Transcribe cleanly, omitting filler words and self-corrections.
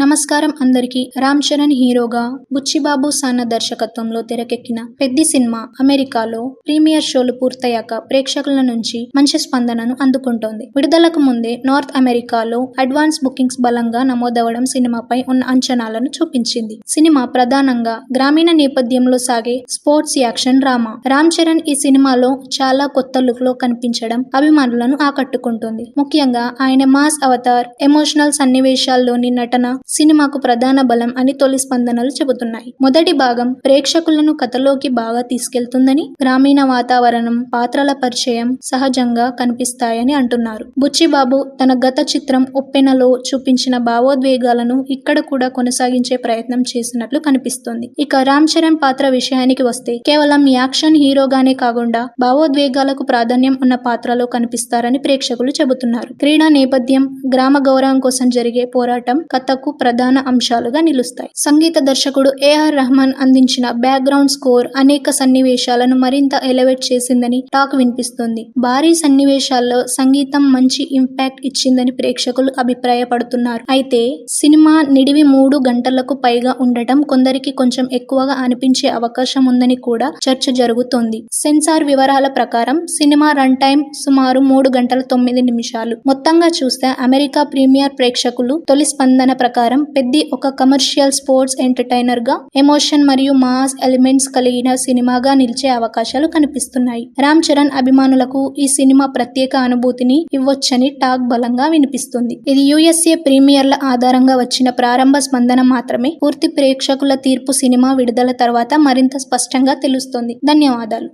నమస్కారం అందరికీ. రామ్ చరణ్ హీరోగా బుచ్చిబాబు సానా దర్శకత్వంలో తెరకెక్కిన పెద్ది సినిమా అమెరికాలో ప్రీమియర్ షోలు పూర్తయ్యాక ప్రేక్షకుల నుంచి మంచి స్పందనను అందుకుంటోంది. విడుదలకు ముందే నార్త్ అమెరికాలో అడ్వాన్స్ బుకింగ్స్ బలంగా నమోదవడం సినిమాపై ఉన్న అంచనాలను చూపించింది. సినిమా ప్రధానంగా గ్రామీణ నేపథ్యంలో సాగే sports action drama. Ram Charan ఈ సినిమాలో చాలా కొత్త లుక్ లో కనిపించడం అభిమానులను ఆకట్టుకుంటుంది. ముఖ్యంగా ఆయన మాస్ అవతార్, ఎమోషనల్ సన్నివేశాల్లోని నటన సినిమాకు ప్రధాన బలం అని తొలి స్పందనలు చెబుతున్నాయి. మొదటి భాగం ప్రేక్షకులను కథలోకి బాగా తీసుకెళ్తుందని, గ్రామీణ వాతావరణం, పాత్రల పరిచయం సహజంగా కనిపిస్తాయని అంటున్నారు. బుచ్చిబాబు తన గత చిత్రం ఉప్పెనలో చూపించిన భావోద్వేగాలను ఇక్కడ కూడా కొనసాగించే ప్రయత్నం చేసినట్లు కనిపిస్తోంది. ఇక రామ్ చరణ్ పాత్ర విషయానికి వస్తే కేవలం యాక్షన్ హీరోగానే కాకుండా భావోద్వేగాలకు ప్రాధాన్యం ఉన్న పాత్రలో కనిపిస్తారని ప్రేక్షకులు చెబుతున్నారు. క్రీడా నేపథ్యం, గ్రామ గౌరవం కోసం జరిగే పోరాటం కథకు ప్రధాన అంశాలుగా నిలుస్తాయి. సంగీత దర్శకుడు ఏఆర్ రెహమాన్ అందించిన బ్యాక్గ్రౌండ్ స్కోర్ అనేక సన్నివేశాలను మరింత ఎలివేట్ చేసిందని టాక్ వినిపిస్తోంది. భారీ సన్నివేశాల్లో సంగీతం మంచి ఇంపాక్ట్ ఇచ్చిందని ప్రేక్షకులు అభిప్రాయపడుతున్నారు. అయితే సినిమా నిడివి 3 గంటలకు పైగా ఉండటం కొందరికి కొంచెం ఎక్కువగా అనిపించే అవకాశం ఉందని కూడా చర్చ జరుగుతోంది. సెన్సార్ వివరాల ప్రకారం సినిమా రన్ టైం సుమారు 3 గంటల 9 నిమిషాలు. మొత్తంగా చూస్తే అమెరికా ప్రీమియర్ ప్రేక్షకులు తొలి స్పందన ప్రకారం పెద్ది ఒక కమర్షియల్ స్పోర్ట్స్ ఎంటర్టైనర్ గా, ఎమోషన్ మరియు మాస్ ఎలిమెంట్స్ కలిగిన సినిమాగా నిలిచే అవకాశాలు కనిపిస్తున్నాయి. రామ్ చరణ్ అభిమానులకు ఈ సినిమా ప్రత్యేక అనుభూతిని ఇవ్వొచ్చని టాక్ బలంగా వినిపిస్తుంది. ఇది యుఎస్ఏ ప్రీమియర్ల ఆధారంగా వచ్చిన ప్రారంభ స్పందన మాత్రమే. పూర్తి ప్రేక్షకుల తీర్పు సినిమా విడుదల తర్వాత మరింత స్పష్టంగా తెలుస్తుంది. ధన్యవాదాలు.